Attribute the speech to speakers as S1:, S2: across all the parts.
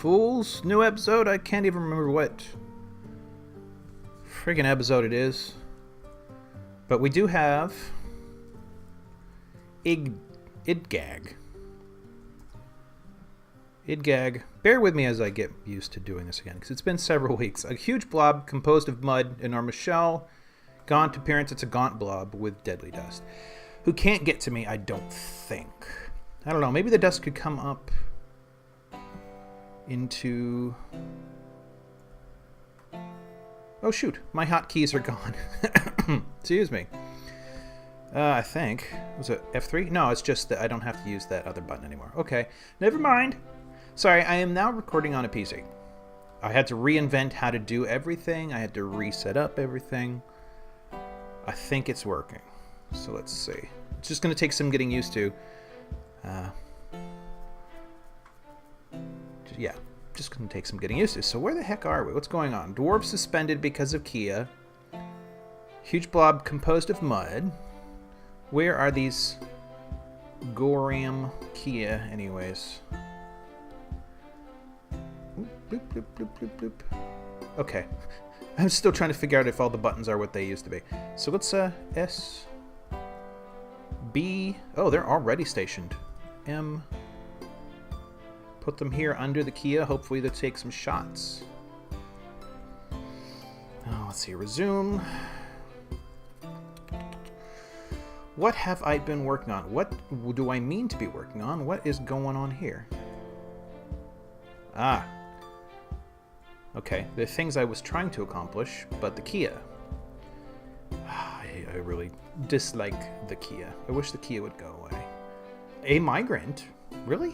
S1: fools. New episode. I can't even remember what friggin' episode it is. But we do have Idgag. Idgag. Bear with me as I get used to doing this again, because it's been several weeks. A huge blob composed of mud, enormous shell. Gaunt appearance, it's a gaunt blob with deadly dust. Who can't get to me, I don't think. I don't know, maybe the dust could come up into... Oh shoot, my hotkeys are gone. Excuse me. I think. Was it F3? No, it's just that I don't have to use that other button anymore. Okay, never mind. Sorry, I am now recording on a PC. I had to reinvent how to do everything. I had to reset up everything. I think it's working. So let's see. It's just going to take some getting used to. Yeah, just going to take some getting used to. So where the heck are we? What's going on? Dwarf suspended because of Kia. Huge blob composed of mud. Where are these Goram Kia anyways? Bloop, bloop, bloop, bloop, bloop. Okay. I'm still trying to figure out if all the buttons are what they used to be. So let's S, B. Oh, they're already stationed. M. Put them here under the Kia. Hopefully they'll take some shots. Oh, let's see. Resume. What have I been working on? What do I mean to be working on? What is going on here? Ah. Okay, the things I was trying to accomplish, but the Kia. I really dislike the Kia. I wish the Kia would go away. A migrant? Really?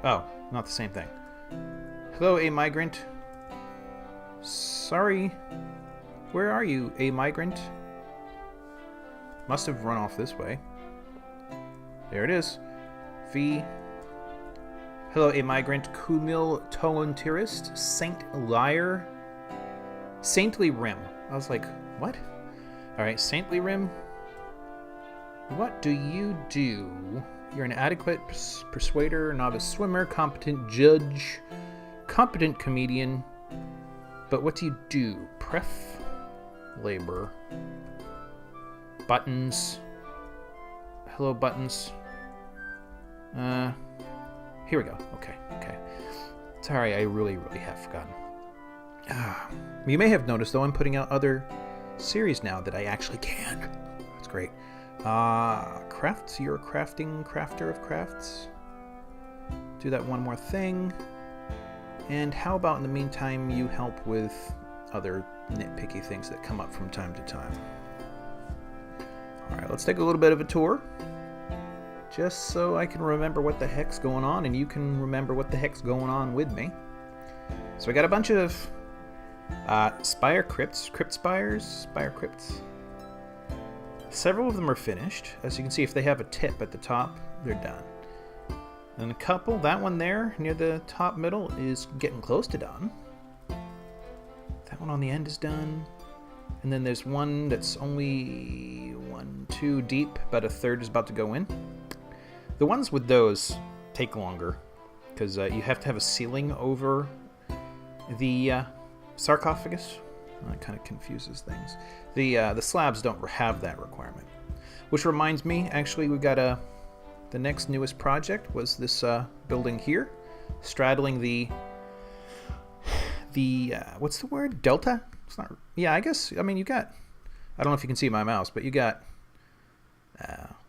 S1: Oh, not the same thing. Hello, a migrant. Sorry. Where are you, a migrant? Must have run off this way. There it is. V. Hello, a migrant. Kumil Tolantirist. Saint Lyre. Saintly Rim. I was like, what? Alright, Saintly Rim. What do you do? You're an adequate persuader, novice swimmer, competent judge, competent comedian. But what do you do? Pref. Labor. Buttons. Hello, buttons. Here we go. Okay. Sorry, I really have forgotten. You may have noticed, though, I'm putting out other series now that I actually can. That's great. Crafts. You're a crafter of crafts. Do that one more thing. And how about, in the meantime, you help with other nitpicky things that come up from time to time. Alright, let's take a little bit of a tour. Just so I can remember what the heck's going on, and you can remember what the heck's going on with me. So we got a bunch of spire crypts, spire crypts. Several of them are finished. As you can see, if they have a tip at the top, they're done. And a couple, that one there near the top middle is getting close to done. That one on the end is done. And then there's one that's only 2 deep, about a third is about to go in. The ones with those take longer because you have to have a ceiling over the sarcophagus. That kind of confuses things. The slabs don't have that requirement. Which reminds me, actually, we got the next newest project was this building here, straddling the what's the word? Delta? It's not. Yeah, I guess. I mean, you got. I don't know if you can see my mouse, but you got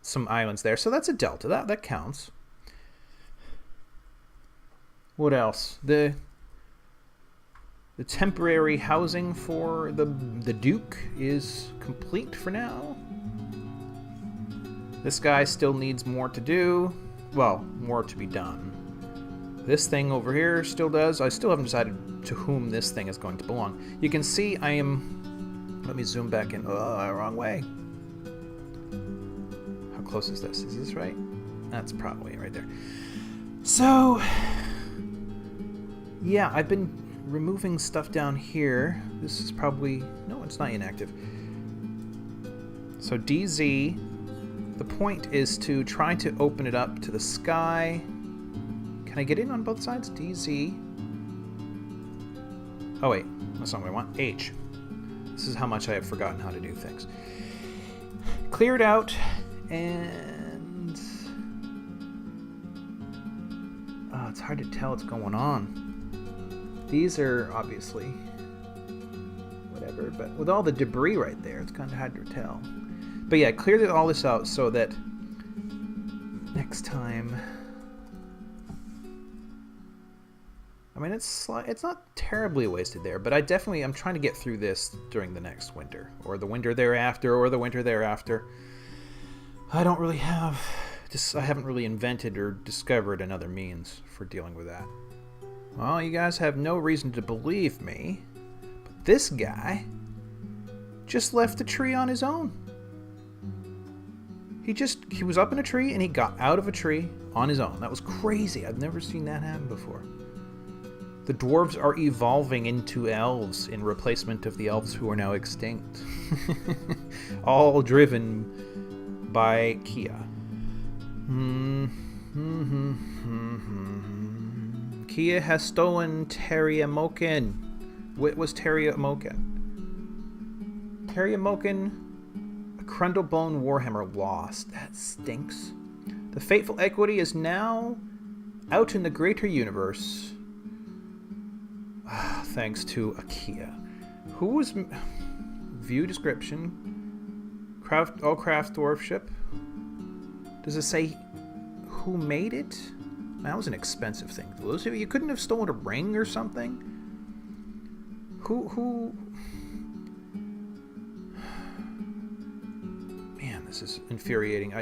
S1: some islands there, so that's a delta. That counts. What else? The temporary housing for the Duke is complete for now. This guy still needs more to do. Well, more to be done. This thing over here still does. I still haven't decided to whom this thing is going to belong. You can see I am... Let me zoom back in. Oh, wrong way. How close is this? Is this right? That's probably right there. So... yeah, I've been removing stuff down here. This is probably... No, it's not inactive. So DZ... The point is to try to open it up to the sky. Can I get in on both sides? DZ. Oh wait, that's not what I want. H. This is how much I have forgotten how to do things. Clear it out, and... oh, it's hard to tell what's going on. These are obviously... whatever, but with all the debris right there, it's kind of hard to tell. But yeah, clear all this out so that next time... I mean, it's not terribly wasted there, but I'm trying to get through this during the next winter, or the winter thereafter, or the winter thereafter. I don't really have... I haven't really invented or discovered another means for dealing with that. Well, you guys have no reason to believe me, but this guy just left the tree on his own. He was up in a tree and he got out of a tree on his own. That was crazy. I've never seen that happen before. The dwarves are evolving into elves in replacement of the elves who are now extinct. All driven by Kia. Kia has stolen Tariemokin. What was Tariemokin? Tariemokin, a Crundlebone Warhammer lost. That stinks. The fateful equity is now out in the greater universe. Thanks to Akia. Who was... view description. Craft dwarf ship. Does it say who made it? That was an expensive thing. You couldn't have stolen a ring or something? Who... Man, this is infuriating.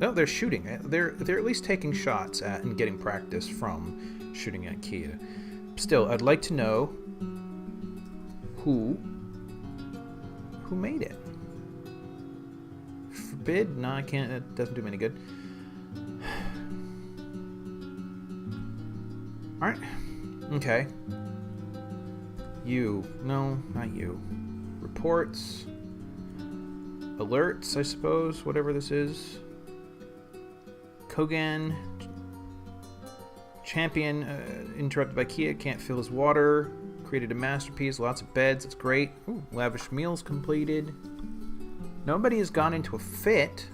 S1: Oh, they're shooting. They're at least taking shots at and getting practice from shooting at Kia. Still, I'd like to know who made it. Forbid? No, I can't. It doesn't do me any good. Alright. Okay. You. No, not you. Reports. Alerts, I suppose. Whatever this is. Kogan. Champion interrupted by Kia, can't fill his water. Created a masterpiece, lots of beds, it's great. Ooh, lavish meals completed. Nobody has gone into a fit.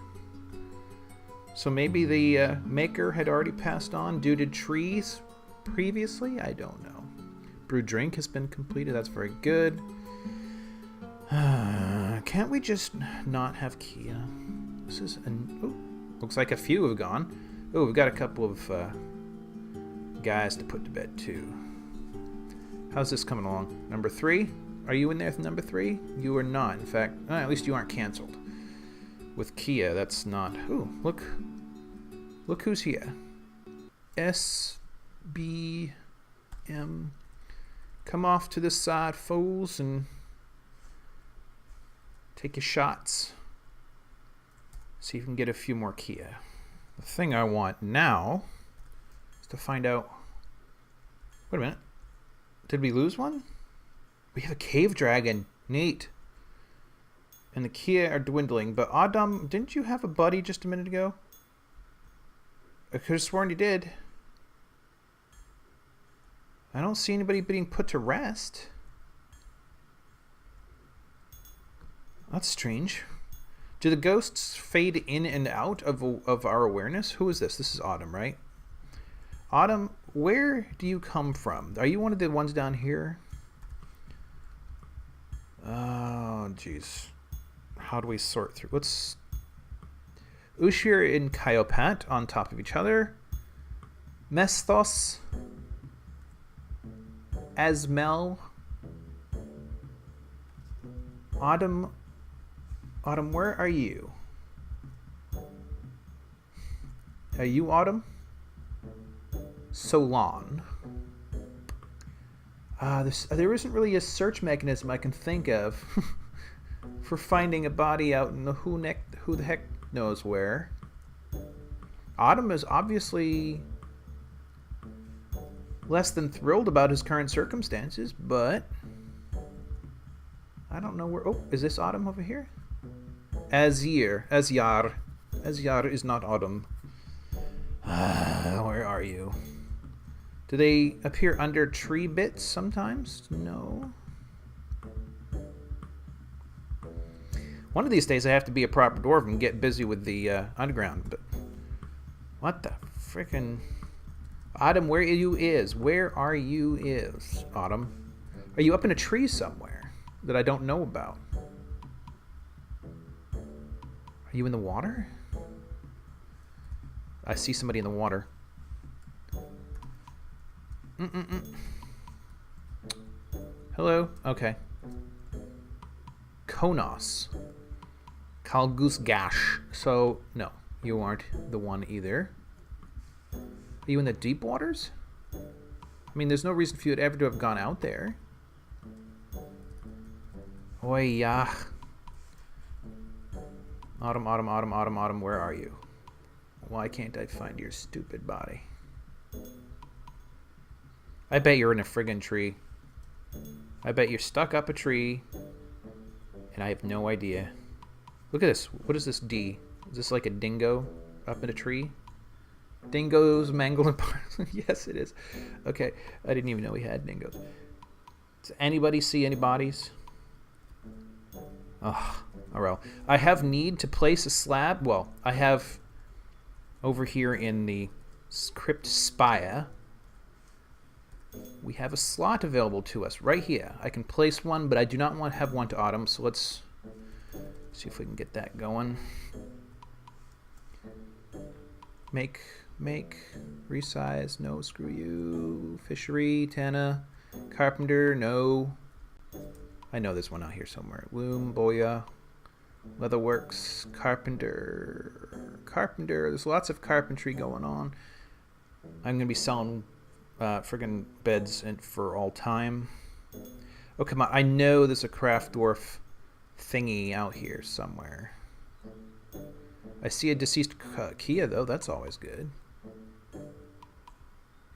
S1: So maybe the maker had already passed on due to trees previously? I don't know. Brew drink has been completed, that's very good. Can't we just not have Kia? This is looks like a few have gone. Oh, we've got a couple of guys to put to bed too. How's this coming along? Number 3? Are you in there with number 3? You are not. In fact, at least you aren't canceled. With Kia, that's not... Ooh, look who's here. SBM. Come off to this side, fools, and take your shots. See if you can get a few more Kia. The thing I want now is to find out... Wait a minute. Did we lose one? We have a cave dragon. Neat. And the Kia are dwindling. But Adam, didn't you have a buddy just a minute ago? I could have sworn you did. I don't see anybody being put to rest. That's strange. Do the ghosts fade in and out of our awareness? Who is this? This is Autumn, right? Autumn, where do you come from? Are you one of the ones down here? Oh, jeez. How do we sort through? Let's... Ushir and Kyopat on top of each other. Mesthos. Asmel. Autumn, where are you? Are you Autumn? Solon. There isn't really a search mechanism I can think of for finding a body out in the who the heck knows where. Autumn is obviously less than thrilled about his current circumstances, but I don't know where... Oh, is this Autumn over here? Azyar. as yar is not autumn. Where are you? Do they appear under tree bits sometimes? No. One of these days I have to be a proper dwarf and get busy with the underground, but what the frickin'... Autumn, where you is? Where are you is, Autumn? Are you up in a tree somewhere that I don't know about? Are you in the water? I see somebody in the water. Hello? Okay. Konos. Kalgusgash. So, no, you aren't the one either. Are you in the deep waters? I mean, there's no reason for you ever to have gone out there. Oi, yeah. Autumn, Autumn, Autumn, Autumn, Autumn, where are you? Why can't I find your stupid body? I bet you're in a friggin' tree. I bet you're stuck up a tree, and I have no idea. Look at this. What is this D? Is this like a dingo up in a tree? Dingoes, mangle, and parsley. Yes, it is. Okay, I didn't even know we had dingoes. Does anybody see any bodies? Oh, well. I have need to place a slab. Well, I have over here in the script spire. We have a slot available to us right here. I can place one, but I do not want to have one to Autumn, so let's see if we can get that going. Make, resize, no, screw you. Fishery, Tana, carpenter, no. I know there's one out here somewhere. Loom, boya, leatherworks, carpenter. There's lots of carpentry going on. I'm gonna be selling friggin' beds for all time. Oh, come on. I know there's a craft dwarf thingy out here somewhere. I see a deceased Kia, though. That's always good.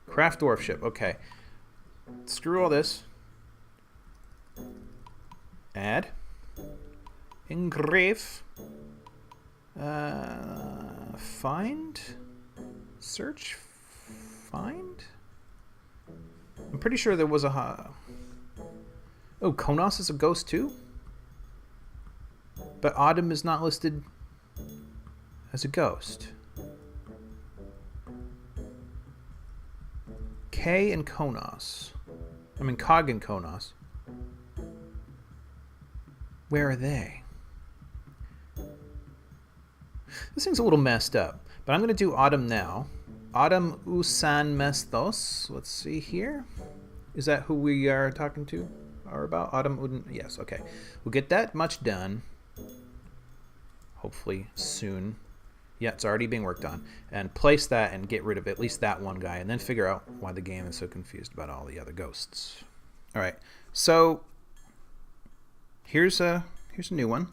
S1: Craft dwarf ship. Okay. Screw all this. Add. Engrave. Find. Search. Find. I'm pretty sure there was a... Oh, Konos is a ghost too? But Autumn is not listed as a ghost. K and Konos. I mean, Cog and Konos. Where are they? This thing's a little messed up, but I'm going to do Autumn now. Autumn Usan Mestos. Let's see here. Is that who we are talking to or about? Autumn Uden. Yes, okay. We'll get that much done. Hopefully soon. Yeah, it's already being worked on. And place that and get rid of at least that one guy and then figure out why the game is so confused about all the other ghosts. All right. So here's a new one.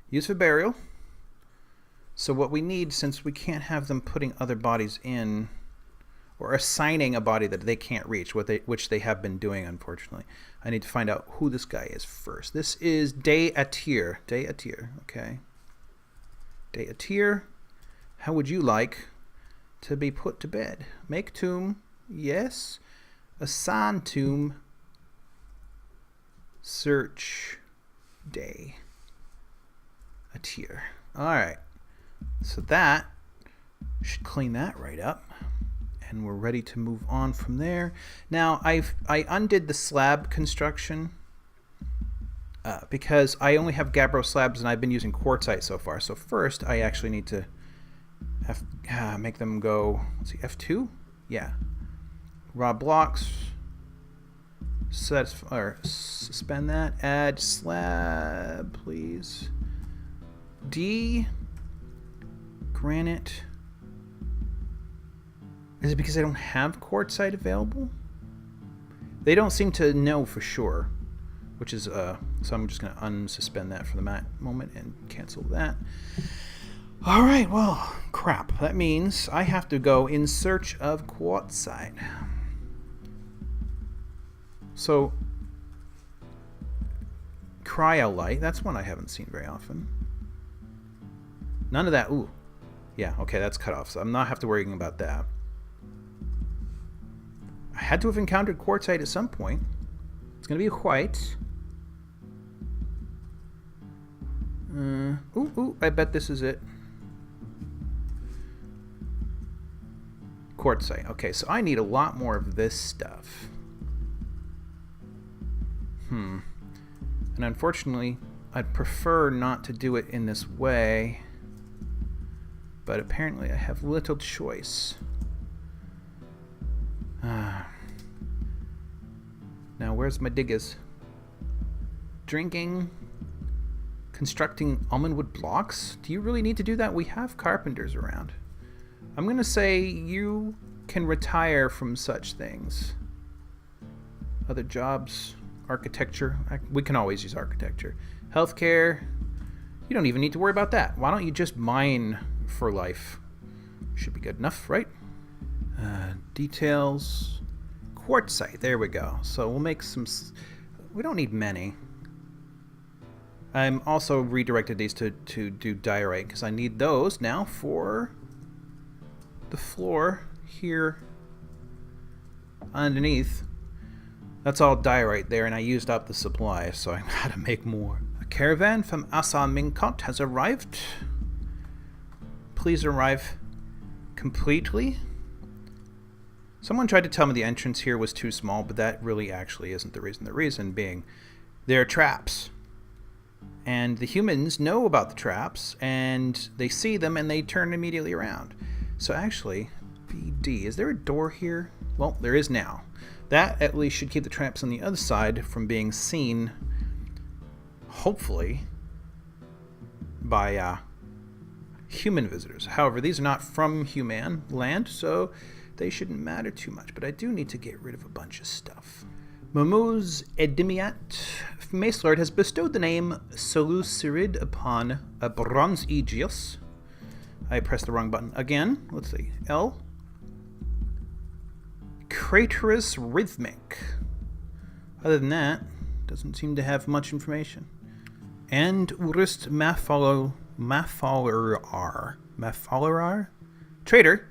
S1: Use for burial. So what we need, since we can't have them putting other bodies in or assigning a body that they can't reach, which they have been doing, unfortunately, I need to find out who this guy is first. This is Day Atir. Day Atir, okay. Day Atir, how would you like to be put to bed? Make tomb, yes. Assign tomb. Search Day Atir. All right. So that should clean that right up, and we're ready to move on from there. Now I undid the slab construction because I only have gabbro slabs and I've been using quartzite so far. So first I actually need to make them go. Let's see, F2. Yeah. Raw blocks. Set or suspend that. Add slab, please. D. Granite. Is it because I don't have quartzite available? They don't seem to know for sure, which is so I'm just going to unsuspend that for the moment and cancel that. All right, well, crap. That means I have to go in search of quartzite. So cryolite, that's one I haven't seen very often. None of that. Ooh. Yeah, okay, that's cut off, so I'm not have to worry about that. I had to have encountered quartzite at some point. It's going to be white. Ooh, I bet this is it. Quartzite. Okay, so I need a lot more of this stuff. And unfortunately, I'd prefer not to do it in this way. But apparently I have little choice. Now, where's my diggers? Drinking. Constructing almondwood blocks? Do you really need to do that? We have carpenters around. I'm going to say you can retire from such things. Other jobs, architecture. We can always use architecture. Healthcare. You don't even need to worry about that. Why don't you just mine for life? Should be good enough, right? Details. Quartzite. There we go. So we'll make some... We don't need many. I'm also redirected these to do diorite because I need those now for the floor here underneath. That's all diorite there, and I used up the supply, so I had to make more. A caravan from Asa Minkot has arrived. Please arrive completely. Someone tried to tell me the entrance here was too small, but that really actually isn't the reason. The reason being there are traps. And the humans know about the traps, and they see them, and they turn immediately around. So actually, BD, is there a door here? Well, there is now. That at least should keep the traps on the other side from being seen, hopefully, by human visitors. However, these are not from human land, so they shouldn't matter too much. But I do need to get rid of a bunch of stuff. Mamuz Edimiat Macelord has bestowed the name Seleucirid upon a bronze Aegeus. I pressed the wrong button again. Let's see. L. Craterus Rhythmic. Other than that, doesn't seem to have much information. And Urist Mafalerar. Trader.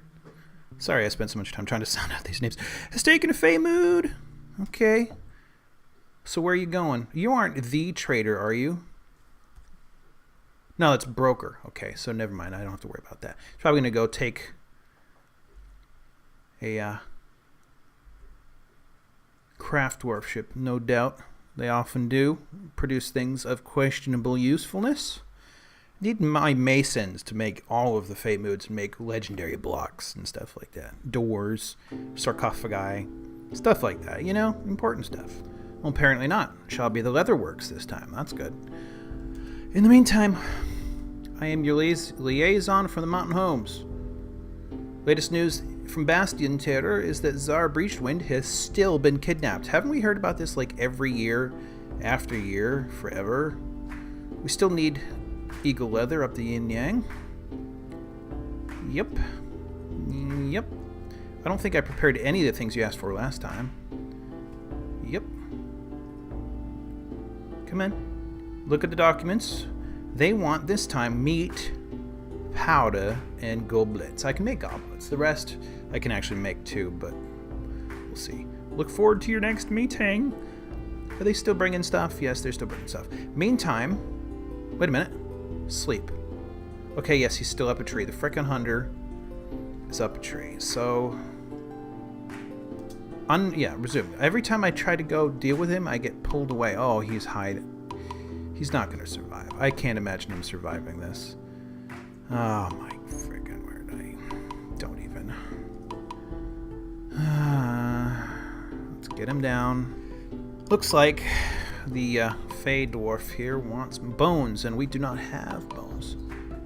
S1: Sorry I spent so much time trying to sound out these names. Has taken a Fey mood. Okay. So where are you going? You aren't the trader, are you? No, it's broker. Okay, so never mind. I don't have to worry about that. He's probably going to go take a craft dwarf ship, no doubt. They often do produce things of questionable usefulness. Need my masons to make all of the fate moods and make legendary blocks and stuff like that. Doors, sarcophagi, stuff like that, you know, important stuff. Well, apparently not. Shall be the leatherworks this time. That's good. In the meantime, I am your liaison from the Mountain Homes. Latest news from Bastion Terror is that Tsar Breachwind has still been kidnapped. Haven't we heard about this like every year after year, forever? We still need eagle leather up the yin yang. Yep. I don't think I prepared any of the things you asked for last time. Yep. Come in. Look at the documents. They want this time meat, powder, and goblets. I can make goblets. The rest I can actually make too, but we'll see. Look forward to your next meeting. Are they still bringing stuff? Yes, they're still bringing stuff. Meantime, wait a minute. Sleep. Okay, yes, he's still up a tree. The frickin' hunter is up a tree. So, resume. Every time I try to go deal with him, I get pulled away. Oh, he's hiding. He's not going to survive. I can't imagine him surviving this. Oh my frickin' word. I don't even. Let's get him down. Looks like the Fey Dwarf here wants bones, and we do not have bones.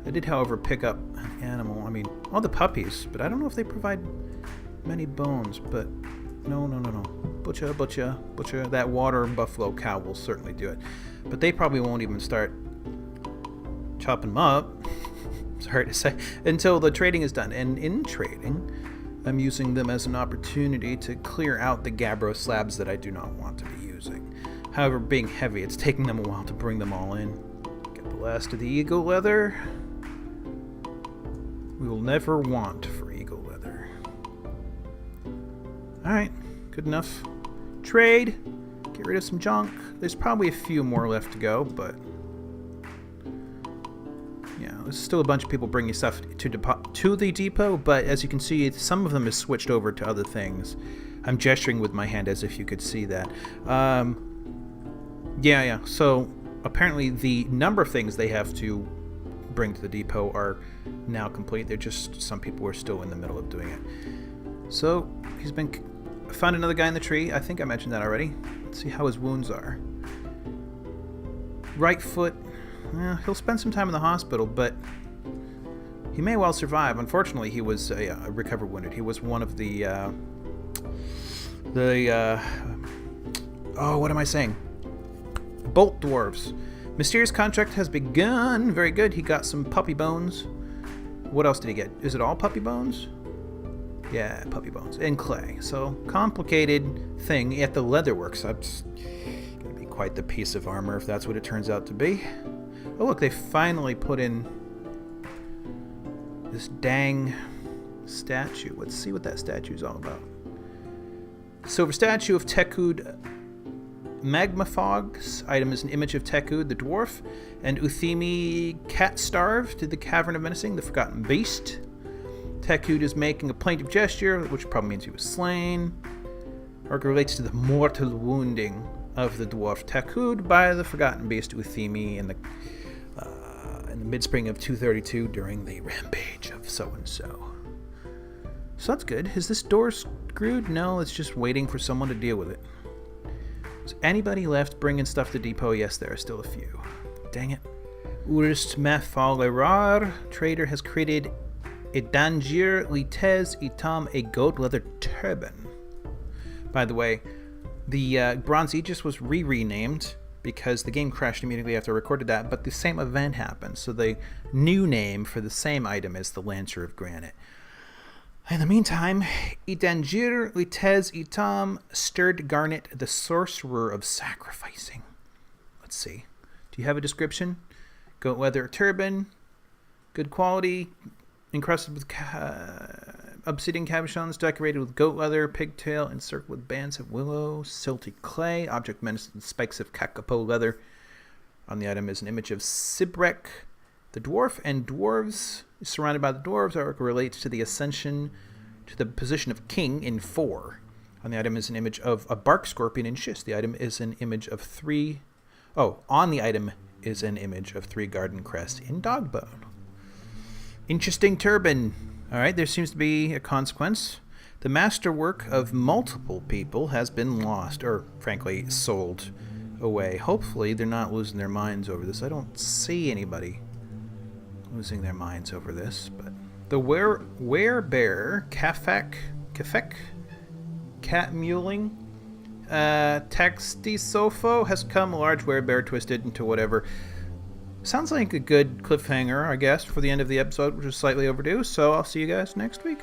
S1: I did, however, pick up an animal. I mean, all the puppies, but I don't know if they provide many bones, but no. Butcher. That water buffalo cow will certainly do it. But they probably won't even start chopping them up, sorry to say, until the trading is done. And in trading, I'm using them as an opportunity to clear out the gabbro slabs that I do not want to be using. However, being heavy, it's taking them a while to bring them all in. Get the last of the eagle leather. we will never want for eagle leather. Alright, good enough. Trade. Get rid of some junk. There's probably a few more left to go, but... yeah, there's still a bunch of people bringing stuff to the depot, but as you can see, some of them is switched over to other things. I'm gesturing with my hand as if you could see that. Yeah, so apparently the number of things they have to bring to the depot are now complete. They're just, some people are still in the middle of doing it. So, he's been... found another guy in the tree. I think I mentioned that already. Let's see how his wounds are. Right foot. He'll spend some time in the hospital, but he may well survive. Unfortunately, he was recovered wounded. He was one of the oh, what am I saying? Bolt dwarves. Mysterious contract has begun. Very good. He got some puppy bones. What else did he get? Is it all puppy bones? Yeah, puppy bones and clay. So complicated thing at the leatherworks. That's gonna be quite the piece of armor if that's what it turns out to be. Oh look, they finally put in this dang statue. Let's see what that statue is all about. Silver statue of Tekud Magmafog's item is an image of Tekud the dwarf, and Uthimi cat starved to the cavern of menacing, the forgotten beast. Tekud is making a plaintive gesture, which probably means he was slain. Or relates to the mortal wounding of the dwarf Tekud by the forgotten beast Uthimi in the mid-spring of 232 during the rampage of so-and-so. So that's good. Is this door screwed? No, it's just waiting for someone to deal with it. Is anybody left bringing stuff to depot? Yes, there are still a few. Dang it. Urst Mafalerar, trader, has created a Dangir Litez Itam, a goat leather turban. By the way, the Bronze Aegis was renamed because the game crashed immediately after I recorded that, but the same event happened, so the new name for the same item is the Lancer of Granite. In the meantime, Idangir Litez Itam, Stirred Garnet, the Sorcerer of Sacrificing. Let's see. Do you have a description? Goat leather turban, good quality, encrusted with obsidian cabochons, decorated with goat leather, pigtail, encircled with bands of willow, silty clay, object menaced with spikes of kakapo leather. On the item is an image of Sibrek, the dwarf, and dwarves. Surrounded by the dwarves, artwork relates to the ascension to the position of king in 4. On the item is an image of a bark scorpion in schist. The item is an image of 3... oh, on the item is an image of 3 garden crests in dogbone. Interesting turban. Alright, there seems to be a consequence. The masterwork of multiple people has been lost, or frankly, sold away. Hopefully they're not losing their minds over this. I don't see anybody losing their minds over this, but the werebearer, Kafek, cat muling, Taxtisopho has come, a large werebear twisted into whatever. Sounds like a good cliffhanger, I guess, for the end of the episode, which is slightly overdue, so I'll see you guys next week.